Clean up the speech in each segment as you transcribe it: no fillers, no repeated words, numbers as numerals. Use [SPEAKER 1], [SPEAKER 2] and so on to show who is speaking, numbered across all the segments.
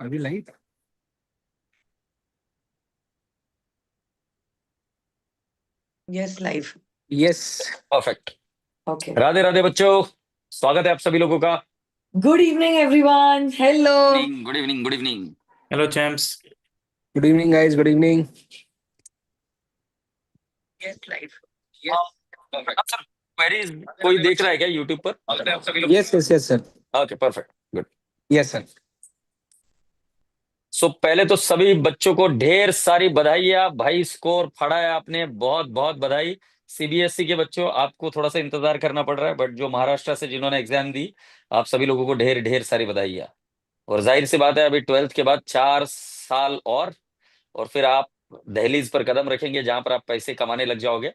[SPEAKER 1] अभी live.
[SPEAKER 2] Yes live.
[SPEAKER 1] Yes.
[SPEAKER 3] Perfect.
[SPEAKER 2] Okay.
[SPEAKER 3] Radhe Radhe बच्चों, स्वागत है आप सभी लोगों का।
[SPEAKER 2] Good evening everyone. Hello.
[SPEAKER 3] Good evening good evening.
[SPEAKER 4] Hello champs.
[SPEAKER 1] Good evening guys, good evening.
[SPEAKER 2] Yes live.
[SPEAKER 3] Sir, queries कोई देख रहा है क्या यूट्यूब पर?
[SPEAKER 1] Yes yes yes sir.
[SPEAKER 3] Okay, perfect, good.
[SPEAKER 1] Yes sir.
[SPEAKER 3] So पहले तो सभी बच्चों को ढेर सारी बधाई। आप भाई स्कोर फड़ा है आपने, बहुत बहुत बधाई। सीबीएसई के बच्चों, आपको थोड़ा सा इंतजार करना पड़ रहा है, बट जो महाराष्ट्र से जिन्होंने एग्जाम दी, आप सभी लोगों को ढेर ढेर सारी बधाई। और जाहिर सी बात है, अभी 12th के बाद 4 साल और फिर आप दहलीज पर कदम रखेंगे जहां पर आप पैसे कमाने लग जाओगे।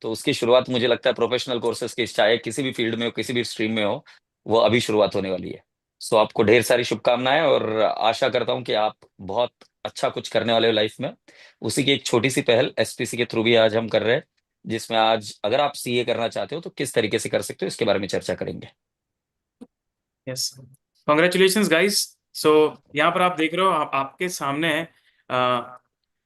[SPEAKER 3] तो उसकी शुरुआत मुझे लगता है प्रोफेशनल कोर्सेज की, चाहे किसी भी फील्ड में हो, किसी भी स्ट्रीम में हो, वो अभी शुरुआत होने वाली है। सो आपको ढेर सारी शुभकामनाएं और आशा करता हूं कि आप बहुत अच्छा कुछ करने वाले हो लाइफ में। उसी की एक छोटी सी पहल एसपीसी के थ्रू भी आज हम कर रहे हैं, जिसमें आज अगर आप सीए करना चाहते हो तो किस तरीके से कर सकते हो, इसके बारे में चर्चा करेंगे।
[SPEAKER 4] Yes, congratulations guys. सो यहाँ पर आप देख रहे हो, आपके सामने है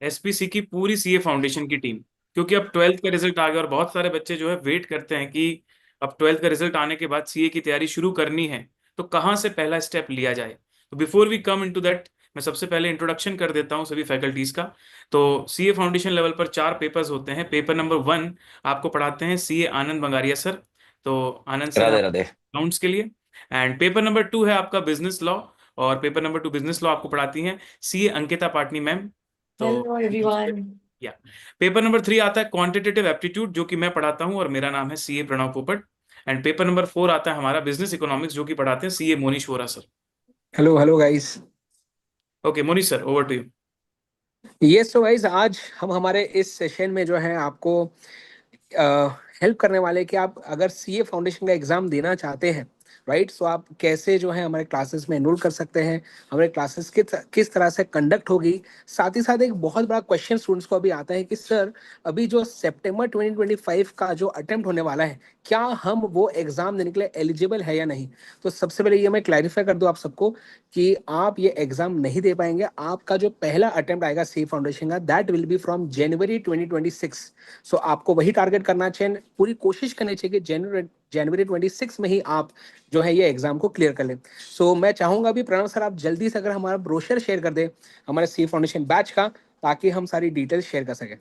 [SPEAKER 4] एसपीसी की पूरी सीए फाउंडेशन की टीम। क्योंकि अब 12th का रिजल्ट आ गया और बहुत सारे बच्चे जो है वेट करते हैं कि अब 12th का रिजल्ट आने के बाद सीए की तैयारी शुरू करनी है, तो कहाँ से पहला स्टेप लिया जाए। तो before we come into that, मैं सबसे पहले इंट्रोडक्शन कर देता हूँ सभी फैकल्टीज का। तो सीए फाउंडेशन लेवल पर 4 पेपर्स होते हैं। पेपर नंबर 1 आपको पढ़ाते हैं सीए आनंद बंगारिया सर। तो आनंद सर
[SPEAKER 3] राधे राधे।
[SPEAKER 4] अकाउंट्स के लिए। एंड पेपर नंबर 2 है आपका बिजनेस लॉ, और पेपर नंबर 2 बिजनेस लॉ आपको पढ़ाती हैं सीए अंकिता पाटनी मैम। तो
[SPEAKER 2] हेलो एवरीवन।
[SPEAKER 4] या पेपर नंबर 3 आता है क्वांटिटेटिव एप्टीट्यूड, जो कि मैं पढ़ाता हूं और मेरा नाम है सीए प्रणव पोपट। एंड पेपर नंबर 4 आता है हमारा बिजनेस इकोनॉमिक्स, जो कि पढ़ाते हैं CA Monish Vora sir.
[SPEAKER 1] Hello hello guys.
[SPEAKER 4] Okay Monish sir, over to you.
[SPEAKER 1] Yes तो गाइस, आज हम हमारे इस सेशन में जो है आपको हेल्प करने वाले कि आप अगर सीए फाउंडेशन का एग्जाम देना चाहते हैं, राइट, सो आप कैसे जो है हमारे क्लासेस में एनरोल कर सकते हैं, हमारे क्लासेस किस तरह से कंडक्ट होगी। साथ ही साथ एक बहुत बड़ा क्वेश्चन स्टूडेंट्स को अभी आता है कि सर, अभी जो सितंबर 2025 का जो अटेम्प्ट होने वाला है, क्या हम वो एग्जाम देने के लिए एलिजिबल है या नहीं। तो सबसे पहले ये मैं क्लैरिफाई कर दूं आप सबको कि आप ये एग्जाम नहीं दे पाएंगे। आपका जो पहला अटेम्प्ट आएगा सी फाउंडेशन का, that will be from January 2026। सो आपको वही टारगेट करना चाहिए, पूरी कोशिश करनी चाहिए कि जनवरी 26 में ही आप जो है ये एग्जाम को क्लियर कर लें। सो मैं चाहूंगा अभी प्रणव सर, आप जल्दी से अगर हमारा ब्रोशर शेयर कर दें हमारे सी फाउंडेशन बैच का, ताकि हम सारी डिटेल्स शेयर कर सकें।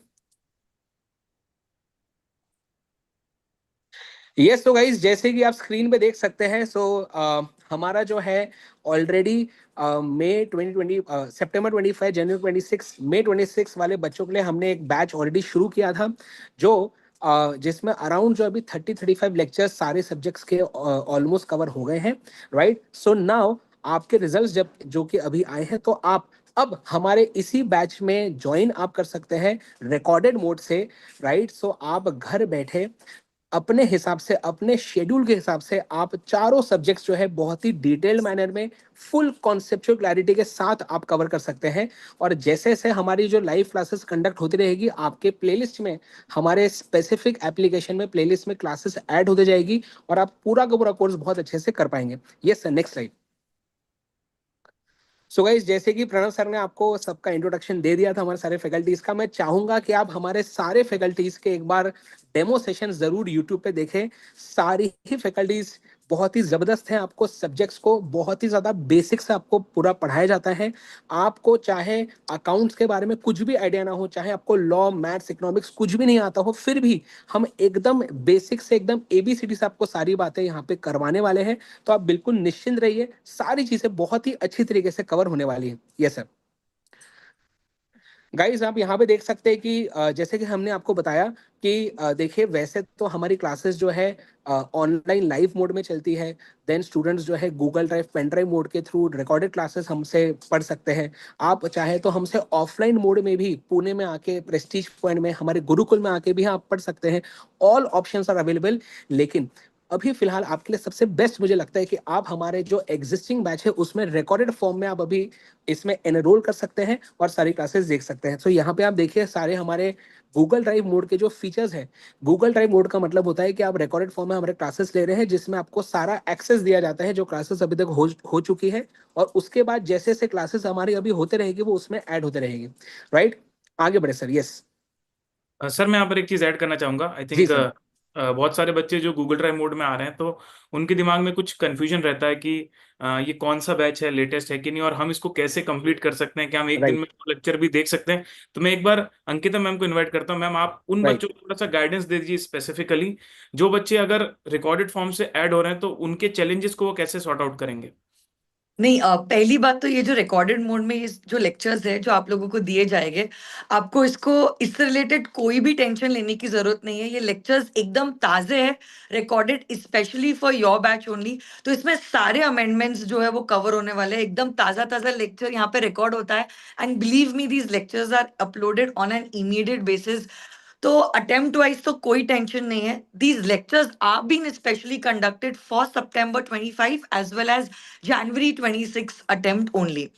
[SPEAKER 1] यस तो गाइज, जैसे कि आप स्क्रीन पे देख सकते हैं, हमारा जो है ऑलरेडी मई 2020, सितंबर 25, जनवरी 26, मई 26 वाले बच्चों के लिए हमने एक बैच ऑलरेडी शुरू किया था, जो जिसमें अराउंड जो अभी 30-35 लेक्चर्स सारे सब्जेक्ट्स के ऑलमोस्ट कवर हो गए हैं, राइट। सो नाउ आपके रिजल्ट्स जब जो कि अभी आए हैं, तो आप अब हमारे इसी बैच में ज्वाइन आप कर सकते हैं रिकॉर्डेड मोड से, राइट। सो आप घर बैठे अपने हिसाब से, अपने शेड्यूल के हिसाब से आप चारों सब्जेक्ट्स जो है बहुत ही डिटेल्ड मैनर में, फुल कॉन्सेप्चुअल क्लैरिटी के साथ आप कवर कर सकते हैं। और जैसे जैसे हमारी जो लाइव क्लासेस कंडक्ट होती रहेगी, आपके प्लेलिस्ट में, हमारे स्पेसिफिक एप्लीकेशन में प्लेलिस्ट में क्लासेस ऐड होती जाएगी और आप पूरा का पूरा कोर्स बहुत अच्छे से कर पाएंगे। Yes sir, next slide. So guys, जैसे कि प्रणव सर ने आपको सबका इंट्रोडक्शन दे दिया था हमारे सारे फैकल्टीज का, मैं चाहूंगा कि आप हमारे सारे फैकल्टीज के एक बार डेमो सेशन जरूर यूट्यूब पे देखें। सारी ही फैकल्टीज बहुत ही जबरदस्त हैं, आपको सब्जेक्ट्स को बहुत ही ज्यादा बेसिक से आपको पूरा पढ़ाया जाता है। आपको चाहे अकाउंट्स के बारे में कुछ भी आइडिया ना हो, चाहे आपको लॉ, मैथ्स, इकोनॉमिक्स कुछ भी नहीं आता हो, फिर भी हम एकदम बेसिक से एकदम एबीसीडी से आपको सारी बातें यहाँ पे करवाने वाले हैं। तो आप बिल्कुल निश्चिंत रहिए, सारी चीजें बहुत ही अच्छी तरीके से कवर होने वाली है। Yes sir. गाइज, आप यहाँ पे देख सकते हैं कि जैसे कि हमने आपको बताया कि देखिए, वैसे तो हमारी क्लासेस जो है ऑनलाइन लाइव मोड में चलती है। देन स्टूडेंट्स जो है Google drive, pen drive mode के थ्रू रिकॉर्डेड क्लासेस हमसे पढ़ सकते हैं। आप चाहे तो हमसे ऑफलाइन मोड में भी पुणे में आके, प्रेस्टीज पॉइंट में, हमारे गुरुकुल में आके भी आप पढ़ सकते हैं। All options are available. लेकिन अभी फिलहाल आपके लिए सबसे बेस्ट मुझे लगता है कि आप हमारे जो एग्जिस्टिंग बैच है उसमें रिकॉर्डेड फॉर्म में आप अभी इसमें एनरोल कर सकते हैं और सारी क्लासेस देख सकते हैं। तो यहाँ पे आप देखिए सारे हमारे गूगल ड्राइव मोड के जो फीचर्स हैं। गूगल ड्राइव मोड का मतलब होता है कि आप रिकॉर्डेड फॉर्म में हमारे क्लासेस ले रहे हैं जिसमें आपको सारा एक्सेस दिया जाता है जो क्लासेस अभी तक हो चुकी है, और उसके बाद जैसे जैसे क्लासेस हमारी अभी होते रहेगी वो उसमें ऐड होते रहेगी। राइट, आगे बढ़े सर। यस
[SPEAKER 4] सर मैं यहाँ पर एक चीज ऐड करना चाहूंगा। आई
[SPEAKER 1] जी
[SPEAKER 4] थिंक
[SPEAKER 1] सर।
[SPEAKER 4] बहुत सारे बच्चे जो गूगल ड्राइव मोड में आ रहे हैं तो उनके दिमाग में कुछ कंफ्यूजन रहता है कि ये कौन सा बैच है, लेटेस्ट है कि नहीं, और हम इसको कैसे कंप्लीट कर सकते हैं, क्या हम एक दिन
[SPEAKER 1] राइट
[SPEAKER 4] में लेक्चर भी देख सकते हैं। तो मैं एक बार अंकिता मैम को इनवाइट करता हूँ। मैम आप उन
[SPEAKER 1] राइट।
[SPEAKER 4] बच्चों को थोड़ा सा गाइडेंस दे दीजिए स्पेसिफिकली, जो बच्चे अगर रिकॉर्डेड फॉर्म से ऐड हो रहे हैं तो उनके चैलेंजेस को वो कैसे सॉर्ट आउट करेंगे।
[SPEAKER 2] नहीं, पहली बात तो ये जो रिकॉर्डेड मोड में ये जो लेक्चर्स है जो आप लोगों को दिए जाएंगे, आपको इससे रिलेटेड कोई भी टेंशन लेने की जरूरत नहीं है। ये लेक्चर्स एकदम ताजे हैं, recorded specially for your batch only. तो इसमें सारे अमेंडमेंट्स जो है वो कवर होने वाले हैं। एकदम ताजा ताजा लेक्चर यहाँ पे रिकॉर्ड होता है, and believe me these lectures are uploaded on an immediate basis. तो अटेम्प्ट वाइज तो कोई टेंशन नहीं है। These lectures are been specially conducted for September 25 as well as January 26 attempt only.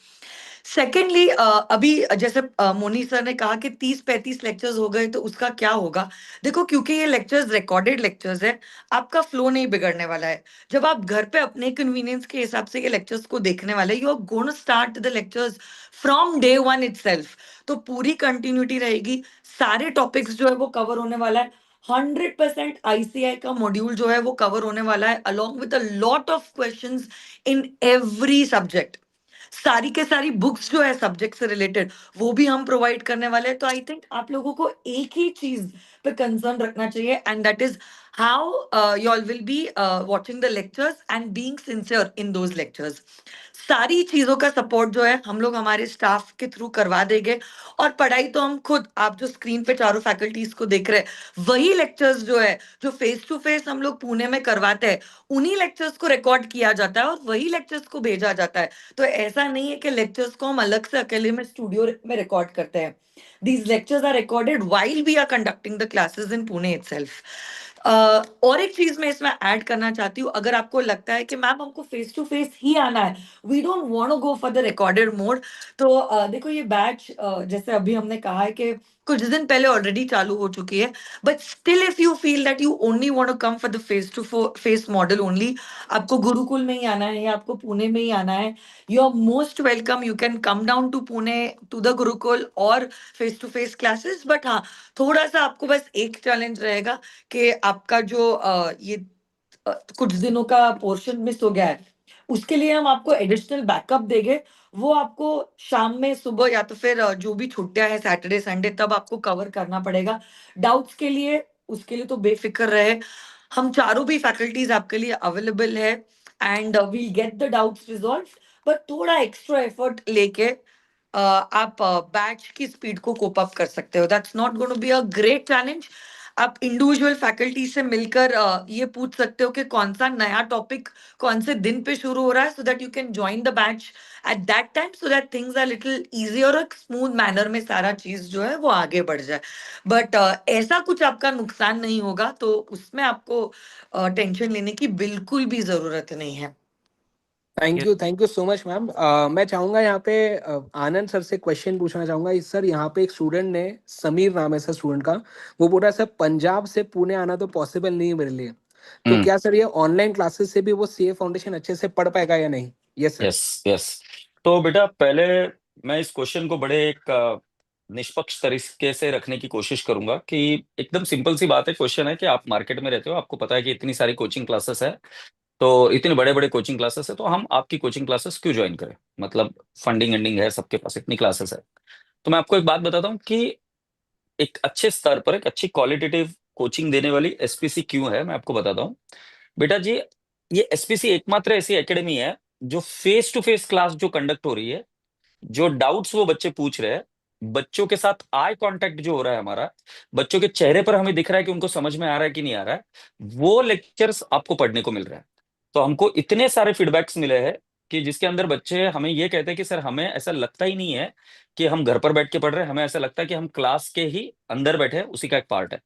[SPEAKER 2] Secondly, अभी जैसे मोनी सर ने कहा कि 30-35 लेक्चर्स हो गए तो उसका क्या होगा। देखो, क्योंकि ये लेक्चर्स रिकॉर्डेड लेक्चर्स है, आपका फ्लो नहीं बिगड़ने वाला है। जब आप घर पे अपने कन्वीनियंस के हिसाब से ये लेक्चर्स को देखने वाले, you are gonna start the lectures from day one itself. तो पूरी कंटिन्यूटी रहेगी, सारे टॉपिक्स जो है वो कवर होने वाला है। 100% आईसीआई का मॉड्यूल जो है वो कवर होने वाला है, along with a lot of questions in every subject. सारी के सारी बुक्स जो है सब्जेक्ट से रिलेटेड वो भी हम प्रोवाइड करने वाले हैं। तो आई थिंक आप लोगों को एक ही चीज पे कंसर्न रखना चाहिए, and that is how you all will be watching the lectures and being sincere in those lectures. सारी चीजों का सपोर्ट जो है हम लोग हमारे स्टाफ के थ्रू करवा देंगे। और पढ़ाई तो हम खुद, आप जो स्क्रीन पे चारों फैकल्टीज को देख रहे हैं, वही लेक्चर्स जो है जो फेस टू फेस हम लोग पुणे में करवाते हैं, उन्हीं लेक्चर्स को रिकॉर्ड किया जाता है और वही लेक्चर्स को भेजा जाता है। तो ऐसा नहीं है कि लेक्चर्स को हम अलग से अकेले में स्टूडियो में रिकॉर्ड करते हैं। These lectures are recorded while we are conducting the classes in Pune itself. और एक चीज मैं इसमें ऐड करना चाहती हूँ, अगर आपको लगता है कि मैम हमको फेस टू फेस ही आना है, we don't want to go for the recorded mode, तो देखो ये बैच जैसे अभी हमने कहा है कि कुछ दिन पहले ऑलरेडी चालू हो चुकी है। But still if you feel that you only want to come for the face to face model only, आपको गुरुकुल में ही आना है या आपको पुणे में ही आना है, you are most welcome. You can come down to Pune to the Gurukul और face to face classes. But हाँ, थोड़ा सा आपको बस एक चैलेंज रहेगा कि आपका जो कुछ दिनों का पोर्शन मिस हो गया है, उसके लिए हम आपको एडिशनल बैकअप देंगे। वो आपको शाम में, सुबह, या तो फिर जो भी छुट्टियां हैं सैटरडे संडे, तब आपको कवर करना पड़ेगा। डाउट्स के लिए, उसके लिए तो बेफिक्र रहे, हम चारों भी फैकल्टीज आपके लिए अवेलेबल है, and we'll get the doubts resolve. But थोड़ा एक्स्ट्रा एफर्ट लेके आप बैच की स्पीड को कोप अप कर सकते हो। That's not going to be a great challenge. आप इंडिविजुअल फैकल्टी से मिलकर ये पूछ सकते हो कि कौन सा नया टॉपिक कौन से दिन पे शुरू हो रहा है, so that you can join the batch at that time, so that things are little easy और एक स्मूथ मैनर में सारा चीज जो है वो आगे बढ़ जाए। बट ऐसा कुछ आपका नुकसान नहीं होगा, तो उसमें आपको टेंशन लेने की बिल्कुल भी जरूरत नहीं है।
[SPEAKER 1] Thank you so much ma'am. मैं चाहूंगा यहाँ पे आनंद सर से क्वेश्चन पूछना चाहूंगा। इस सर यहाँ पे एक स्टूडेंट ने, समीर नाम है सर स्टूडेंट का, वो बोल रहा है सर पंजाब से पुणे आना तो पॉसिबल नहीं है मेरे लिए, तो क्या सर ये ऑनलाइन क्लासेस से भी वो सीए फाउंडेशन अच्छे से पढ़ पाएगा या नहीं? Yes sir.
[SPEAKER 3] Yes yes. तो बेटा पहले मैं इस क्वेश्चन को बड़े एक निष्पक्ष तरीके से रखने की कोशिश करूंगा कि एकदम सिंपल सी बात है। क्वेश्चन है कि आप मार्केट में रहते हो, आपको पता है कि इतनी सारी कोचिंग क्लासेस है, तो इतने बड़े बड़े कोचिंग क्लासेस है, तो हम आपकी कोचिंग क्लासेस क्यों ज्वाइन करें? मतलब फंडिंग एंडिंग है, सबके पास इतनी क्लासेस है। तो मैं आपको एक बात बताता हूँ कि एक अच्छे स्तर पर एक अच्छी क्वालिटेटिव कोचिंग देने वाली एसपीसी क्यों है, मैं आपको बताता हूँ। बेटा जी, ये एसपीसी एकमात्र ऐसी एकेडमी है जो फेस टू फेस क्लास जो कंडक्ट हो रही है, जो डाउट्स वो बच्चे पूछ रहे हैं, बच्चों के साथ आई कांटेक्ट जो हो रहा है हमारा, बच्चों के चेहरे पर हमें दिख रहा है कि उनको समझ में आ रहा है कि नहीं आ रहा है, वो लेक्चर्स आपको पढ़ने को मिल रहा है। तो हमको इतने सारे फीडबैक्स मिले हैं कि जिसके अंदर बच्चे हमें ये कहते हैं कि सर हमें ऐसा लगता ही नहीं है कि हम घर पर बैठ के पढ़ रहे हैं, हमें ऐसा लगता है कि हम क्लास के ही अंदर बैठे हैं, उसी का एक पार्ट है।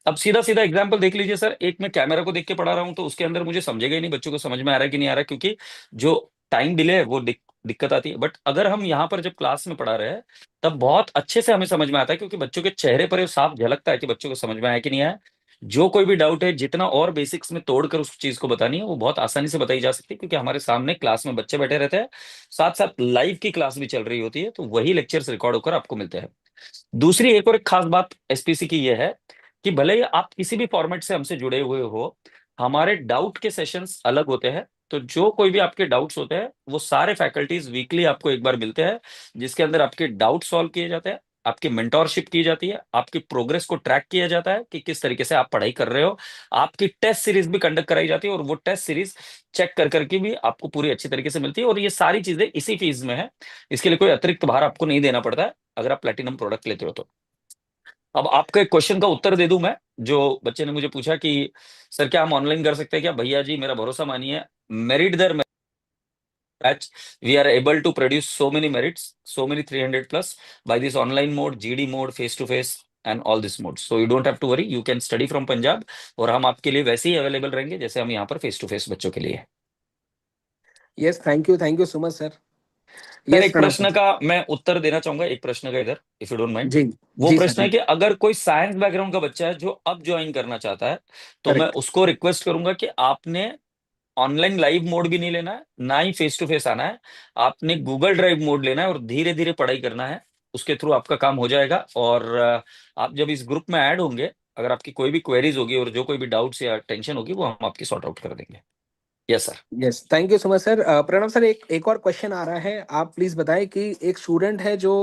[SPEAKER 3] अब सीधा सीधा एग्जाम्पल देख लीजिए सर, एक मैं कैमरा को देख के पढ़ा रहा हूँ तो उसके अंदर मुझे समझेगा ही नहीं, बच्चों को समझ में आ रहा है कि नहीं आ रहा है, क्योंकि जो टाइम डिले है वो दिक्कत आती है। बट अगर हम यहाँ पर जब क्लास में पढ़ा रहे हैं तब बहुत अच्छे से हमें समझ में आता है, क्योंकि बच्चों के चेहरे पर ये साफ झलकता है कि बच्चों को समझ में आया कि नहीं आया। जो कोई भी डाउट है, जितना और बेसिक्स में तोड़कर उस चीज को बतानी है वो बहुत आसानी से बताई जा सकती है, क्योंकि हमारे सामने क्लास में बच्चे बैठे रहते हैं, साथ साथ लाइव की क्लास भी चल रही होती है, तो वही लेक्चर्स रिकॉर्ड होकर आपको मिलते हैं। दूसरी एक और एक खास बात एसपीसी की यह है कि भले ही आप किसी भी फॉर्मेट से हमसे जुड़े हुए हो, हमारे डाउट के सेशंस अलग होते हैं। तो जो कोई भी आपके डाउट्स होते हैं वो सारे फैकल्टीज वीकली आपको एक बार मिलते हैं, जिसके अंदर आपके डाउट सॉल्व किए जाते हैं, आपकी मेंटोरशिप की जाती है, आपकी प्रोग्रेस को ट्रैक किया जाता है कि किस तरीके से आप पढ़ाई कर रहे हो। आपकी टेस्ट सीरीज भी कंडक्ट कराई जाती है और वो टेस्ट सीरीज चेक कर करके भी आपको पूरी अच्छी तरीके से मिलती है, और ये सारी चीजें इसी फीस में है। इसके लिए कोई अतिरिक्त भार आपको नहीं देना पड़ता है अगर आप प्लेटिनम प्रोडक्ट लेते हो तो। अब आपके क्वेश्चन का उत्तर दे दूं मैं, जो बच्चे ने मुझे पूछा कि सर क्या हम ऑनलाइन कर सकते हैं क्या? भैया जी मेरा भरोसा मानिए, मेरिट दर batch we are able to produce so many merits, so many 300 plus by this online mode, GD mode, face to face and all this mode. So you don't have to worry, you can study from Punjab, और हम आपके लिए वैसे ही available रहेंगे जैसे हम यहाँ पर फेस टू फेस बच्चों के लिए हैं।
[SPEAKER 1] Yes, thank you so much sir.
[SPEAKER 3] Sir
[SPEAKER 1] yes
[SPEAKER 3] एक
[SPEAKER 1] प्रणव
[SPEAKER 3] प्रश्न
[SPEAKER 1] सर।
[SPEAKER 3] का मैं उत्तर देना चाहूंगा, एक प्रश्न का इधर, इफ यू डोंट माइंड।
[SPEAKER 1] जी
[SPEAKER 3] वो
[SPEAKER 1] जी सर
[SPEAKER 3] प्रश्न है
[SPEAKER 1] जी।
[SPEAKER 3] कि अगर कोई साइंस बैकग्राउंड का बच्चा है जो अब ज्वाइन करना चाहता है, तो मैं
[SPEAKER 1] करेक्ट।
[SPEAKER 3] उसको रिक्वेस्ट करूंगा कि आपने ऑनलाइन लाइव मोड भी नहीं लेना है, ना ही फेस टू फेस आना है। आपने गूगल ड्राइव मोड लेना है और धीरे धीरे पढ़ाई करना है, उसके थ्रू आपका काम हो जाएगा। और आप जब इस ग्रुप में ऐड होंगे, अगर आपकी कोई भी क्वेरीज होगी और जो कोई भी डाउट्स या टेंशन होगी वो हम आपकी सॉर्ट आउट कर देंगे। Yes sir.
[SPEAKER 1] Yes, thank you so much sir. Pranav sir, एक और क्वेश्चन आ रहा है, आप प्लीज बताएं कि एक स्टूडेंट है जो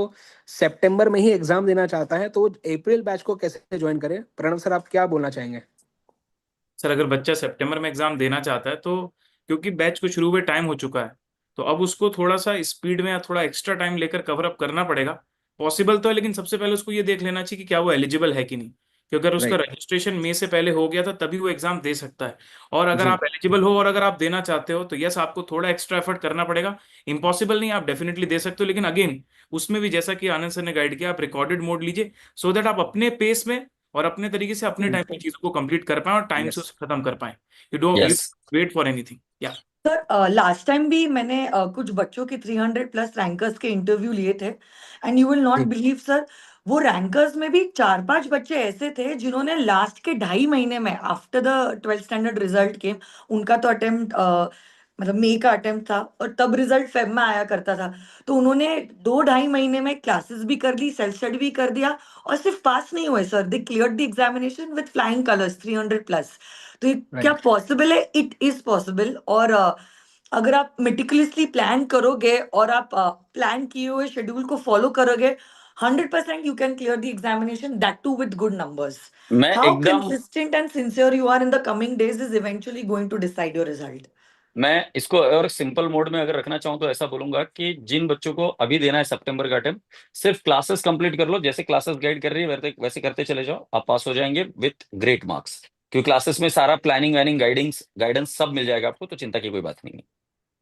[SPEAKER 1] सितंबर में ही एग्जाम देना चाहता है, तो अप्रैल बैच को कैसे ज्वाइन करे? प्रणव सर, आप क्या बोलना चाहेंगे?
[SPEAKER 4] सर अगर बच्चा सितंबर में एग्जाम देना चाहता है तो क्योंकि बैच को शुरू हुए टाइम हो चुका है, तो अब उसको थोड़ा सा स्पीड में या थोड़ा एक्स्ट्रा टाइम लेकर कवर अप करना पड़ेगा। पॉसिबल तो है, लेकिन सबसे पहले उसको ये देख लेना चाहिए कि क्या वो एलिजिबल है कि नहीं, क्योंकि अगर उसका
[SPEAKER 1] राइट।
[SPEAKER 4] रजिस्ट्रेशन मई से पहले हो गया था तभी वो एग्जाम दे सकता है। और अगर
[SPEAKER 1] जी।
[SPEAKER 4] आप एलिजिबल हो और अगर आप देना चाहते हो तो यस, आपको थोड़ा एक्स्ट्रा एफर्ट करना पड़ेगा। इम्पॉसिबल नहीं, आप डेफिनेटली दे सकते हो, लेकिन अगेन उसमें भी जैसा कि आनंद सर ने गाइड किया, आप रिकॉर्डेड मोड लीजिए सो दैट आप अपने पेस में और अपने तरीके से अपने टाइम में चीजों को कंप्लीट कर पाए और टाइम से
[SPEAKER 1] यस।
[SPEAKER 4] उसे खत्म कर पाए। You
[SPEAKER 3] yes.
[SPEAKER 4] Wait for anything या।
[SPEAKER 2] सर लास्ट टाइम भी मैंने कुछ बच्चों के 300 प्लस रैंकर्स के इंटरव्यू लिए थे, एंड यू विल नॉट
[SPEAKER 1] जी।
[SPEAKER 2] बिलीव सर, वो रैंकर्स में भी 4-5 बच्चे ऐसे थे जिन्होंने लास्ट के 2.5 महीने में, after the 12th standard result came, उनका तो अटेम्प्ट मतलब मई का अटेम्प्ट था और तब रिजल्ट फेब में आया करता था, तो उन्होंने 2-2.5 महीने में क्लासेस भी कर ली, सेल्फ स्टडी भी कर दिया, और सिर्फ पास नहीं हुए sir, they cleared the examination with flying colours, 300 plus. तो ये क्या
[SPEAKER 1] राइट।
[SPEAKER 2] पॉसिबल है? It is possible. और अगर आप मेटिकुलसली प्लान करोगे और आप प्लान किए हुए शेड्यूल को फॉलो करोगे, 100% you can clear the examination, that too with good numbers.
[SPEAKER 3] मैं
[SPEAKER 2] हाउ
[SPEAKER 3] एकदम
[SPEAKER 2] consistent and sincere you are in the coming days is eventually going to decide your result.
[SPEAKER 3] मैं इसको और सिंपल मोड में अगर रखना चाहूँ तो ऐसा बोलूंगा कि जिन बच्चों को अभी देना है सितंबर का अटेम्प्ट, सिर्फ क्लासेस कंप्लीट कर लो, जैसे क्लासेस गाइड कर रही है वैसे वैसे करते चले जाओ, आप पास हो जाएंगे विथ ग्रेट मार्क्स। क्योंकि क्लासेस में सारा प्लानिंग वैनिंग गाइडेंस सब मिल जाएगा आपको, तो चिंता की कोई बात नहीं है।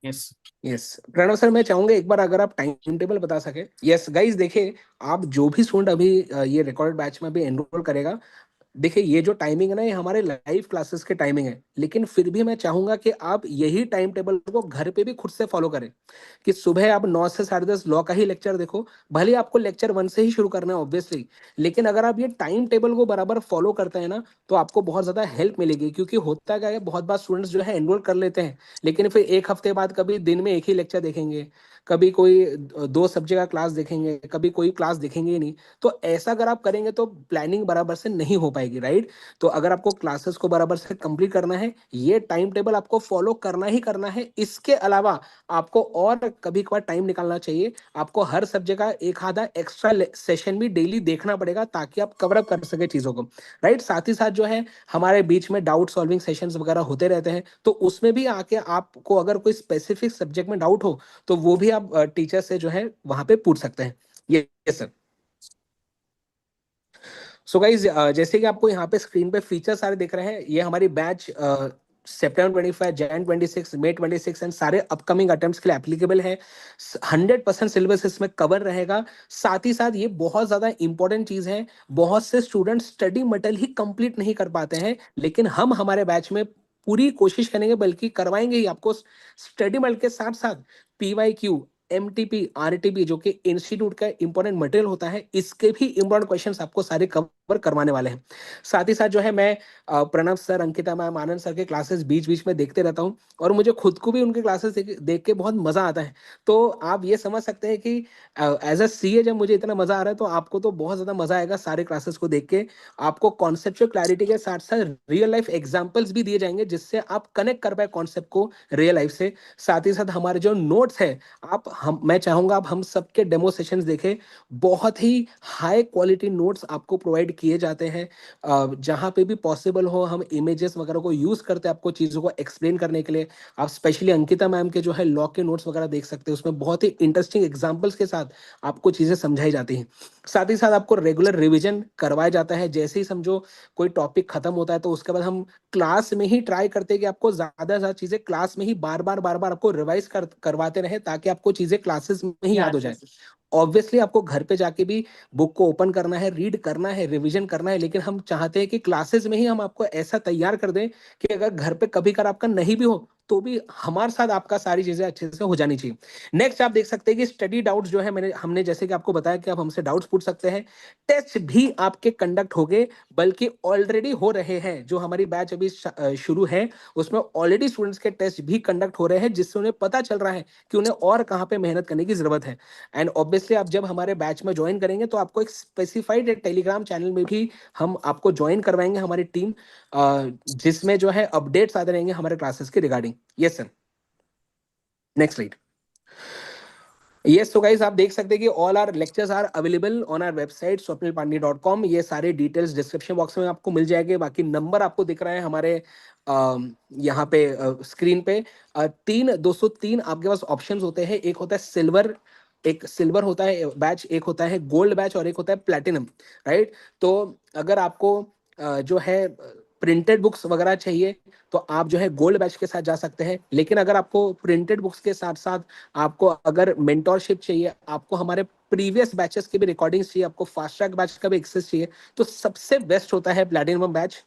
[SPEAKER 4] यस
[SPEAKER 1] यस प्रणव सर, मैं चाहूंगा एक बार अगर आप टाइम टेबल बता सके। यस गाइस, देखिए, आप जो भी स्टूडेंट अभी ये रिकॉर्डेड बैच में भी एनरोल करेगा, देखिए ये जो टाइमिंग है ना, ये हमारे लाइव क्लासेस के टाइमिंग है, लेकिन फिर भी मैं चाहूंगा कि आप यही टाइम टेबल को घर पे भी खुद से फॉलो करें। कि सुबह आप 9 से 10:30 लॉ का ही लेक्चर देखो, भले आपको लेक्चर 1 से ही शुरू करना है ऑब्वियसली, लेकिन अगर आप ये टाइम टेबल को बराबर फॉलो करते हैं ना, तो आपको बहुत ज्यादा हेल्प मिलेगी। क्योंकि होता क्या है, बहुत बार स्टूडेंट्स जो है एनरोल कर लेते हैं, लेकिन फिर एक हफ्ते बाद कभी दिन में एक ही लेक्चर देखेंगे, कभी कोई 2 सब्जेक्ट का क्लास देखेंगे, कभी कोई क्लास देखेंगे ही नहीं। तो ऐसा अगर आप करेंगे तो प्लानिंग बराबर से नहीं हो पाएगी, राइट? तो अगर आपको क्लासेस को बराबर से कंप्लीट करना है, ये टाइम टेबल आपको फॉलो करना ही करना है। इसके अलावा आपको और कभी कभार टाइम निकालना चाहिए, आपको हर सब्जेक्ट का एक आधा एक्स्ट्रा सेशन भी डेली देखना पड़ेगा, ताकि आप कवर अप कर सके चीजों को, राइट? साथ ही साथ जो है, हमारे बीच में डाउट सॉल्विंग सेशंस वगैरह होते रहते हैं, तो उसमें भी आके आपको अगर कोई स्पेसिफिक सब्जेक्ट में डाउट हो, तो वो भी आप टीचर से जो है वहां पे पूछ सकते हैं। ये सर। सो गाइज, जैसे कि आपको यहाँ पे स्क्रीन पे फीचर सारे दिख रहे हैं, ये हमारी बैच सितंबर 25, जैन 26, मई 26 एंड सारे अपकमिंग अटेम्प्ट्स के लिए एप्लीकेबल है। 100% सिलेबस इसमें कवर रहेगा। साथ ही साथ ये बहुत ज्यादा इंपॉर्टेंट चीज है, बहुत से स्टूडेंट स्टडी मटेरियल ही कंप्लीट नहीं कर पाते हैं, लेकिन हम हमारे बैच में पूरी कोशिश करेंगे, बल्कि करवाएंगे ही आपको स्टडी मटेरियल के साथ साथ PYQ, MTP, RTP जो कि इंस्टीट्यूट का इंपॉर्टेंट मटेरियल होता है, इसके भी इंपॉर्टेंट क्वेश्चंस आपको सारे कवर करवाने वाले हैं। साथ ही साथ जो है मैं प्रणव सर, अंकिता मैम, आनंद सर के क्लासेस बीच बीच में देखते रहता हूँ, और मुझे खुद को भी उनके क्लासेस देख के बहुत मजा आता है। तो आप ये समझ सकते हैं कि एज अ CA जब मुझे इतना मजा आ रहा है, तो आपको तो बहुत ज्यादा मजा आएगा सारे क्लासेस को देख के। आपको कॉन्सेप्चुअल क्लैरिटी के साथ साथ रियल लाइफ एग्जांपल्स भी दिए जाएंगे, जिससे आप कनेक्ट कर पाए कॉन्सेप्ट को रियल लाइफ से। साथ ही साथ हमारे जो नोट्स है, मैं चाहूंगा आप हम सबके डेमो सेशंस देखें। बहुत ही हाई क्वालिटी नोट्स आपको प्रोवाइड किए जाते हैं। जहाँ पे भी पॉसिबल हो हम इमेजेस वगैरह को यूज करते हैं आपको चीज़ों को एक्सप्लेन करने के लिए। आप स्पेशली अंकिता मैम के जो है लॉ के नोट्स वगैरह देख सकते हैं, उसमें बहुत ही इंटरेस्टिंग एग्जांपल्स के साथ आपको चीज़ें समझाई जाती हैं। साथ ही साथ आपको रेगुलर रिवीजन करवाया जाता है। जैसे ही समझो कोई टॉपिक खत्म होता है, तो उसके बाद हम क्लास में ही ट्राई करते हैं कि आपको ज्यादा से ज्यादा चीजें क्लास में ही बार बार आपको रिवाइज करवाते रहे, ताकि आपको चीजें क्लासेस में ही याद हो जाए। ऑब्वियसली आपको घर पे जाके भी बुक को ओपन करना है, रीड करना है, रिवीजन करना है, लेकिन हम चाहते हैं कि क्लासेस में ही हम आपको ऐसा तैयार कर दें कि अगर घर पे कभी कर आपका नहीं भी हो, तो भी हमारे साथ आपका सारी चीजें अच्छे से हो जानी चाहिए। नेक्स्ट आप देख सकते हैं कि स्टडी डाउट्स जो है हमने जैसे कि आपको बताया कि आप हमसे डाउट्स पूछ सकते हैं। टेस्ट भी आपके कंडक्ट हो गए, बल्कि ऑलरेडी हो रहे हैं। जो हमारी बैच अभी शुरू है, उसमें ऑलरेडी स्टूडेंट्स के टेस्ट भी कंडक्ट हो रहे हैं, जिससे उन्हें पता चल रहा है कि उन्हें और कहाँ पे मेहनत करने की जरूरत है। एंड ऑब्वियसली आप जब हमारे बैच में ज्वाइन करेंगे, तो आपको एक स्पेसिफाइड टेलीग्राम चैनल में भी हम आपको ज्वाइन करवाएंगे, हमारी टीम, जिसमें जो है अपडेट्स आते रहेंगे हमारे क्लासेस के regarding. Yes sir, next slide. Yes, तो गाइस आप देख सकते हैं कि all are lectures are available on our website swapnilpandey.com। ये सारे डिटेल्स डिस्क्रिप्शन बॉक्स में आपको मिल जाएंगे। बाकी नंबर आपको दिख रहा है हमारे यहाँ पे स्क्रीन पे। 203 आपके पास ऑप्शंस होते हैं। एक होता है सिल्वर, एक सिल्वर होता है बैच, एक होता है गोल्ड बैच, और एक होता है प्लेटिनम, राइट। तो अगर आपको जो है प्रिंटेड बुक्स वगैरह चाहिए, तो आप जो है गोल्ड बैच के साथ जा सकते हैं। लेकिन अगर आपको प्रिंटेड बुक्स के साथ साथ आपको अगर मेंटोरशिप चाहिए, आपको हमारे प्रीवियस बैचेस की भी रिकॉर्डिंग्स चाहिए, आपको फास्ट ट्रैक बैच का भी एक्सेस चाहिए, तो सबसे बेस्ट होता है platinum batch.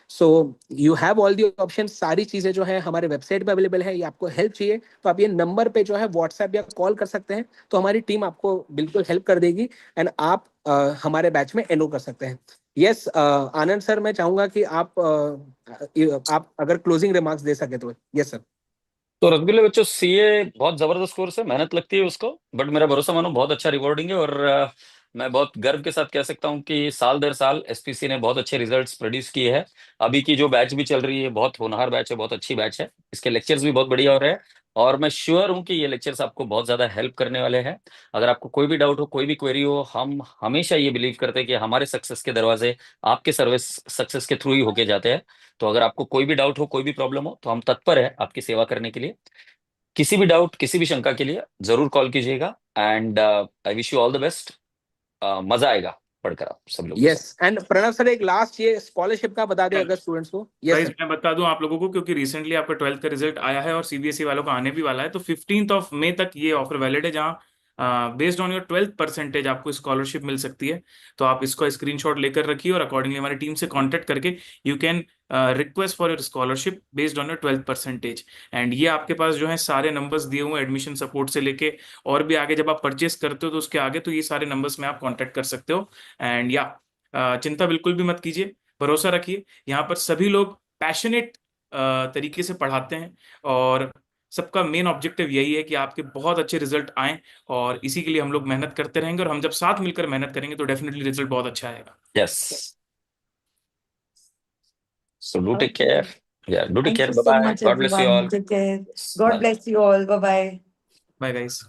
[SPEAKER 1] So you have all the option. सारी चीजें जो है हमारे वेबसाइट पे अवेलेबल है। ये आपको हेल्प चाहिए, तो आप ये नंबर पे जो है व्हाट्सएप या कॉल कर सकते हैं, तो हमारी टीम आपको बिल्कुल हेल्प कर देगी, एंड आप हमारे बैच में एनरोल कर सकते हैं। यस आनंद सर, मैं चाहूंगा कि आप अगर क्लोजिंग रिमार्क्स दे सके तो। Yes sir.
[SPEAKER 3] तो रसगुल्ले बच्चों, सीए बहुत जबरदस्त कोर्स है, मेहनत लगती है उसको, बट मेरा भरोसा मानो बहुत अच्छा रिवॉर्डिंग है। और मैं बहुत गर्व के साथ कह सकता हूँ कि साल दर साल एसपीसी ने बहुत अच्छे रिजल्ट्स प्रोड्यूस किए हैं। अभी की जो बैच भी चल रही है, बहुत होनहार बैच है, बहुत अच्छी बैच है। इसके लेक्चर्स भी बहुत बढ़िया हो रहे हैं, और मैं श्योर हूँ कि ये लेक्चर्स आपको बहुत ज्यादा हेल्प करने वाले हैं। अगर आपको कोई भी डाउट हो, कोई भी क्वेरी हो, हम हमेशा ये बिलीव करते हैं कि हमारे सक्सेस के दरवाजे आपके सर्विस सक्सेस के थ्रू ही होके जाते हैं। तो अगर आपको कोई भी डाउट हो, कोई भी प्रॉब्लम हो, तो हम तत्पर है आपकी सेवा करने के लिए। किसी भी डाउट, किसी भी शंका के लिए जरूर कॉल कीजिएगा। And I wish you all the best. मजा आएगा पढ़कर आप सब लोगों के साथ।
[SPEAKER 1] यस, एंड प्रणव सर एक लास्ट ये स्कॉलरशिप का बता दें अगर स्टूडेंट्स को। Yes
[SPEAKER 4] guys
[SPEAKER 1] sir.
[SPEAKER 4] मैं बता दूं आप लोगों को, क्योंकि रिसेंटली आपका 12th का रिजल्ट आया है और सीबीएसई वालों का आने भी वाला है, तो 15 मई तक ये ऑफर वैलिड है, जहां based on your 12th percentage आपको स्कॉलरशिप मिल सकती है। तो आप इसका स्क्रीनशॉट लेकर रखिए, और अकॉर्डिंगली हमारी टीम से कांटेक्ट करके you can request for your scholarship based on your 12th percentage. And ये आपके पास जो है सारे नंबर्स दिए हुए एडमिशन सपोर्ट से लेके, और भी आगे जब आप परचेस करते हो तो उसके आगे, तो ये सारे नंबर्स में आप कॉन्टेक्ट कर सकते हो। एंड या चिंता बिल्कुल भी मत कीजिए, भरोसा रखिए। यहाँ पर सभी लोग पैशनेट तरीके से पढ़ाते हैं, और सबका मेन ऑब्जेक्टिव यही है कि आपके बहुत अच्छे रिजल्ट आएं, और इसी के लिए हम लोग मेहनत करते रहेंगे। और हम जब साथ मिलकर मेहनत करेंगे तो डेफिनेटली रिजल्ट बहुत अच्छा आएगा।
[SPEAKER 3] Yes, so do take care. Yeah do take
[SPEAKER 2] Thank
[SPEAKER 3] care.
[SPEAKER 2] you
[SPEAKER 3] bye
[SPEAKER 2] so
[SPEAKER 3] bye,
[SPEAKER 2] much,
[SPEAKER 3] God bless you
[SPEAKER 2] everyone.
[SPEAKER 3] All.
[SPEAKER 2] Take care. God bless you all. Bye bye.
[SPEAKER 4] Bye guys.